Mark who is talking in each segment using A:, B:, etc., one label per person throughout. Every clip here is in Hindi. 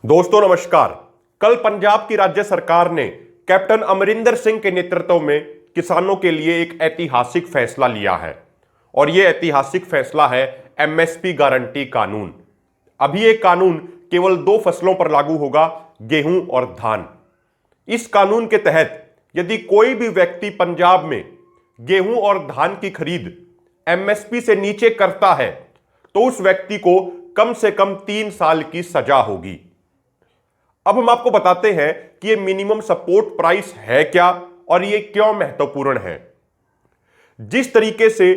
A: दोस्तों नमस्कार। कल पंजाब की राज्य सरकार ने कैप्टन अमरिंदर सिंह के नेतृत्व में किसानों के लिए एक ऐतिहासिक फैसला लिया है और यह ऐतिहासिक फैसला है एमएसपी गारंटी कानून। अभी यह कानून केवल दो फसलों पर लागू होगा, गेहूं और धान। इस कानून के तहत यदि कोई भी व्यक्ति पंजाब में गेहूं और धान की खरीद एमएसपी से नीचे करता है तो उस व्यक्ति को कम से कम 3 साल की सजा होगी। अब हम आपको बताते हैं कि यह मिनिमम सपोर्ट प्राइस है क्या और यह क्यों महत्वपूर्ण है। जिस तरीके से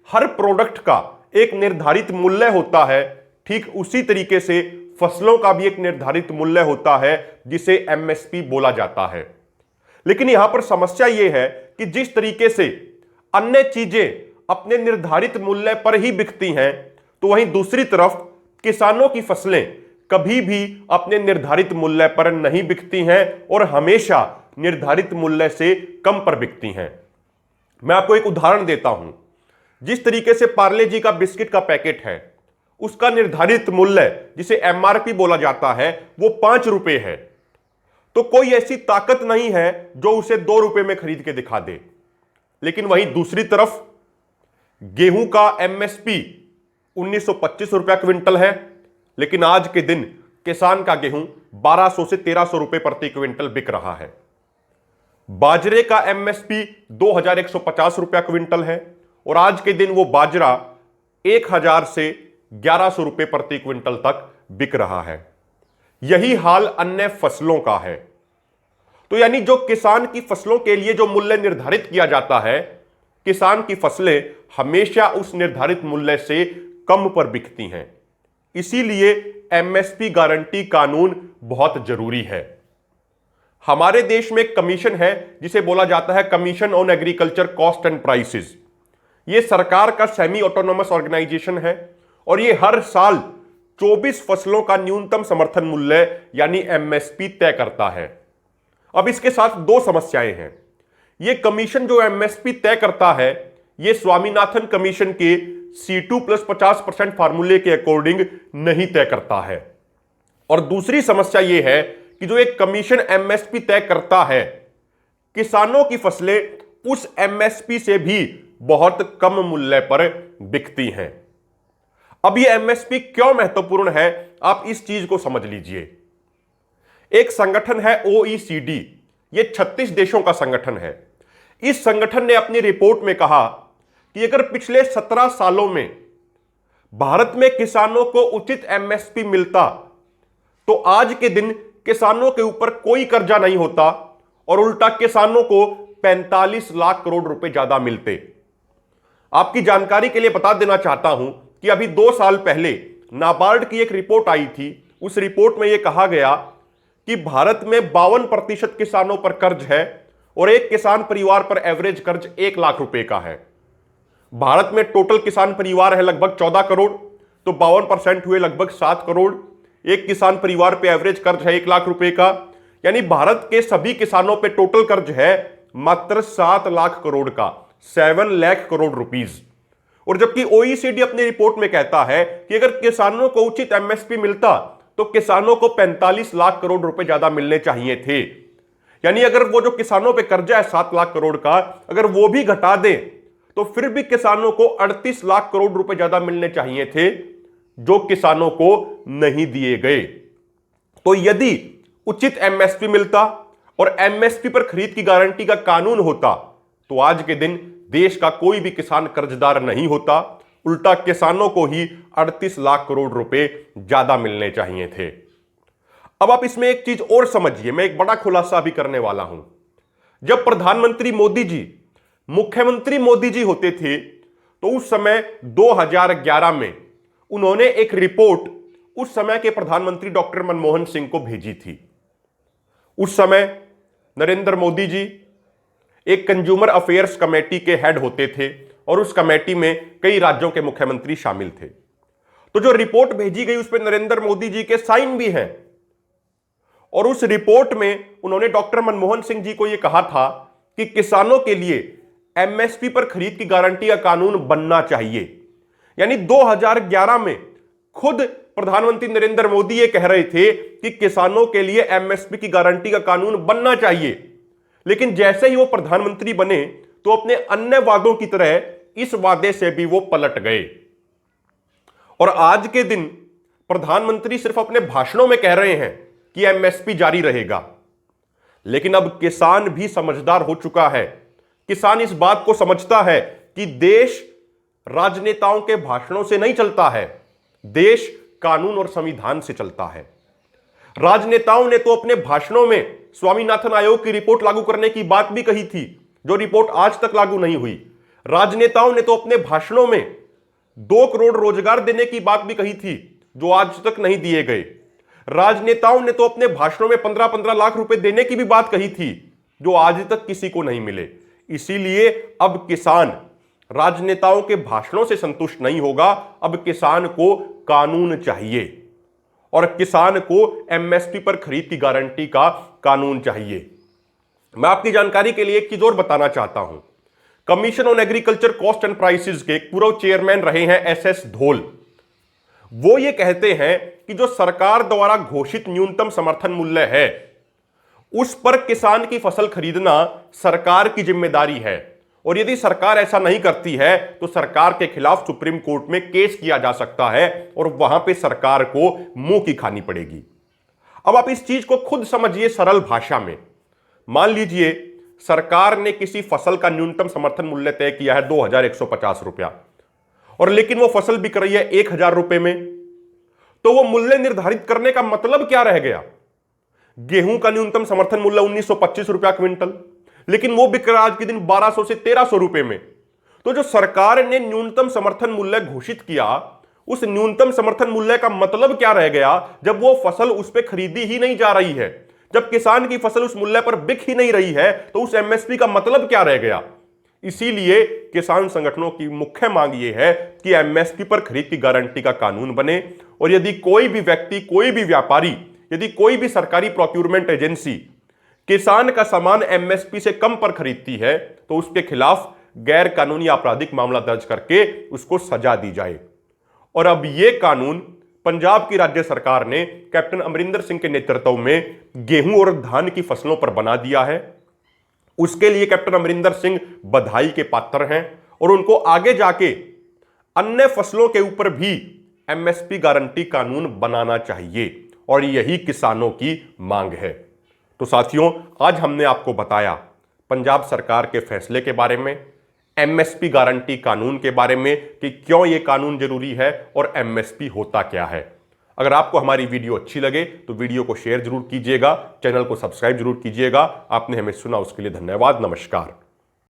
A: हर प्रोडक्ट का एक निर्धारित मूल्य होता है, ठीक उसी तरीके से फसलों का भी एक निर्धारित मूल्य होता है जिसे एमएसपी बोला जाता है। लेकिन यहां पर समस्या यह है कि जिस तरीके से अन्य चीजें अपने निर्धारित मूल्य पर ही बिकती हैं, तो वहीं दूसरी तरफ किसानों की फसलें कभी भी अपने निर्धारित मूल्य पर नहीं बिकती हैं और हमेशा निर्धारित मूल्य से कम पर बिकती हैं। मैं आपको एक उदाहरण देता हूं। जिस तरीके से पार्ले जी का बिस्किट का पैकेट है, उसका निर्धारित मूल्य जिसे एमआरपी बोला जाता है वो 5 रुपए है, तो कोई ऐसी ताकत नहीं है जो उसे 2 रुपए में खरीद के दिखा दे। लेकिन वहीं दूसरी तरफ गेहूं का एमएसपी 1925 रुपया क्विंटल है, लेकिन आज के दिन किसान का गेहूं 1200 से 1300 रुपए प्रति क्विंटल बिक रहा है। बाजरे का एमएसपी 2150 रुपया क्विंटल है और आज के दिन वो बाजरा 1000 से 1100 रुपए प्रति क्विंटल तक बिक रहा है। यही हाल अन्य फसलों का है। तो यानी जो किसान की फसलों के लिए जो मूल्य निर्धारित किया जाता है, किसान की फसलें हमेशा उस निर्धारित मूल्य से कम पर बिकती हैं। इसीलिए एमएसपी गारंटी कानून बहुत जरूरी है। हमारे देश में एक कमीशन है जिसे बोला जाता है commission on agriculture cost and prices. यह सरकार का सेमी ऑटोनोमस ऑर्गेनाइजेशन है और यह हर साल 24 फसलों का न्यूनतम समर्थन मूल्य यानी एमएसपी तय करता है। अब इसके साथ दो समस्याएं हैं। यह कमीशन जो एमएसपी तय करता है, यह स्वामीनाथन कमीशन के C2 + 50% फार्मूले के अकॉर्डिंग नहीं तय करता है। और दूसरी समस्या यह है कि जो एक कमीशन एमएसपी तय करता है, किसानों की फसलें उस एमएसपी से भी बहुत कम मूल्य पर बिकती हैं। अब यह एमएसपी क्यों महत्वपूर्ण है, आप इस चीज को समझ लीजिए। एक संगठन है OECD, यह 36 देशों का संगठन है। इस संगठन ने अपनी रिपोर्ट में कहा कि अगर पिछले 17 सालों में भारत में किसानों को उचित एमएसपी मिलता तो आज के दिन किसानों के ऊपर कोई कर्जा नहीं होता और उल्टा किसानों को 45 लाख करोड़ रुपए ज्यादा मिलते। आपकी जानकारी के लिए बता देना चाहता हूं कि अभी 2 साल पहले नाबार्ड की एक रिपोर्ट आई थी। उस रिपोर्ट में यह कहा गया कि भारत में 52% किसानों पर कर्ज है और एक किसान परिवार पर एवरेज कर्ज 1 लाख रुपए का है। भारत में टोटल किसान परिवार है लगभग 14 करोड़, तो 52% हुए लगभग 7 करोड़। एक किसान परिवार पे एवरेज कर्ज है 1 लाख रुपए का, यानी भारत के सभी किसानों पे टोटल कर्ज है मात्र 7 लाख करोड़ का, 7 लाख करोड़ रुपीस। और जबकि OECD अपनी रिपोर्ट में कहता है कि अगर किसानों को उचित एमएसपी मिलता तो किसानों को 45 लाख करोड़ रुपए ज्यादा मिलने चाहिए थे। यानी अगर वो जो किसानों पे कर्जा है 7 लाख करोड़ का, अगर वो भी घटा दें तो फिर भी किसानों को 38 लाख करोड़ रुपए ज्यादा मिलने चाहिए थे, जो किसानों को नहीं दिए गए। तो यदि उचित एमएसपी मिलता और एमएसपी पर खरीद की गारंटी का कानून होता तो आज के दिन देश का कोई भी किसान कर्जदार नहीं होता, उल्टा किसानों को ही 38 लाख करोड़ रुपए ज्यादा मिलने चाहिए थे। अब आप इसमें एक चीज और समझिए, मैं एक बड़ा खुलासा भी करने वाला हूं। जब प्रधानमंत्री मोदी जी मुख्यमंत्री मोदी जी होते थे तो उस समय 2011 में उन्होंने एक रिपोर्ट उस समय के प्रधानमंत्री डॉक्टर मनमोहन सिंह को भेजी थी। उस समय नरेंद्र मोदी जी एक कंज्यूमर अफेयर्स कमेटी के हेड होते थे और उस कमेटी में कई राज्यों के मुख्यमंत्री शामिल थे। तो जो रिपोर्ट भेजी गई उस पर नरेंद्र मोदी जी के साइन भी हैं और उस रिपोर्ट में उन्होंने डॉक्टर मनमोहन सिंह जी को यह कहा था कि किसानों के लिए एमएसपी पर खरीद की गारंटी का कानून बनना चाहिए। यानी 2011 में खुद प्रधानमंत्री नरेंद्र मोदी ये कह रहे थे कि किसानों के लिए एमएसपी की गारंटी का कानून बनना चाहिए, लेकिन जैसे ही वो प्रधानमंत्री बने तो अपने अन्य वादों की तरह इस वादे से भी वो पलट गए और आज के दिन प्रधानमंत्री सिर्फ अपने भाषणों में कह रहे हैं कि एमएसपी जारी रहेगा, लेकिन अब किसान भी समझदार हो चुका है। किसान इस बात को समझता है कि देश राजनेताओं के भाषणों से नहीं चलता है, देश कानून और संविधान से चलता है। राजनेताओं ने तो अपने भाषणों में स्वामीनाथन आयोग की रिपोर्ट लागू करने की बात भी कही थी, जो रिपोर्ट आज तक लागू नहीं हुई। राजनेताओं ने तो अपने भाषणों में 2 करोड़ रोजगार देने की बात भी कही थी, जो आज तक नहीं दिए गए। राजनेताओं ने तो अपने भाषणों में 15-15 लाख रुपए देने की भी बात कही थी, जो आज तक किसी को नहीं मिले। इसीलिए अब किसान राजनेताओं के भाषणों से संतुष्ट नहीं होगा, अब किसान को कानून चाहिए और किसान को एमएसपी पर खरीद की गारंटी का कानून चाहिए। मैं आपकी जानकारी के लिए एक चीज और बताना चाहता हूं। Commission on agriculture cost and prices के पूर्व चेयरमैन रहे हैं एसएस धोल। वो ये कहते हैं कि जो सरकार द्वारा घोषित न्यूनतम समर्थन मूल्य है, उस पर किसान की फसल खरीदना सरकार की जिम्मेदारी है और यदि सरकार ऐसा नहीं करती है तो सरकार के खिलाफ सुप्रीम कोर्ट में केस किया जा सकता है और वहां पे सरकार को मुंह की खानी पड़ेगी। अब आप इस चीज को खुद समझिए सरल भाषा में। मान लीजिए सरकार ने किसी फसल का न्यूनतम समर्थन मूल्य तय किया है 2150 रुपया और लेकिन वो फसल बिक रही है 1000 रुपए में, तो वो मूल्य निर्धारित करने का मतलब क्या रह गया? गेहूं का न्यूनतम समर्थन मूल्य 1925 रुपया क्विंटल, लेकिन वो बिक रहा आज के दिन 1200 से 1300 रुपए में। तो जो सरकार ने न्यूनतम समर्थन मूल्य घोषित किया, उस न्यूनतम समर्थन मूल्य का मतलब क्या रह गया जब वो फसल उस पर खरीदी ही नहीं जा रही है, जब किसान की फसल उस मूल्य पर बिक ही नहीं रही है, तो उस एमएसपी का मतलब क्या रह गया? इसीलिए किसान संगठनों की मुख्य मांग यह है कि एमएसपी पर खरीद की गारंटी का कानून बने और यदि कोई भी व्यक्ति, कोई भी व्यापारी, यदि कोई भी सरकारी प्रोक्यूरमेंट एजेंसी किसान का सामान एमएसपी से कम पर खरीदती है तो उसके खिलाफ गैर कानूनी आपराधिक मामला दर्ज करके उसको सजा दी जाए। और अब यह कानून पंजाब की राज्य सरकार ने कैप्टन अमरिंदर सिंह के नेतृत्व में गेहूं और धान की फसलों पर बना दिया है। उसके लिए कैप्टन अमरिंदर सिंह बधाई के पात्र हैं और उनको आगे जाके अन्य फसलों के ऊपर भी एमएसपी गारंटी कानून बनाना चाहिए और यही किसानों की मांग है। तो साथियों, आज हमने आपको बताया पंजाब सरकार के फैसले के बारे में, एमएसपी गारंटी कानून के बारे में कि क्यों यह कानून जरूरी है और एमएसपी होता क्या है। अगर आपको हमारी वीडियो अच्छी लगे तो वीडियो को शेयर जरूर कीजिएगा, चैनल को सब्सक्राइब जरूर कीजिएगा। आपने हमें सुना उसके लिए धन्यवाद। नमस्कार।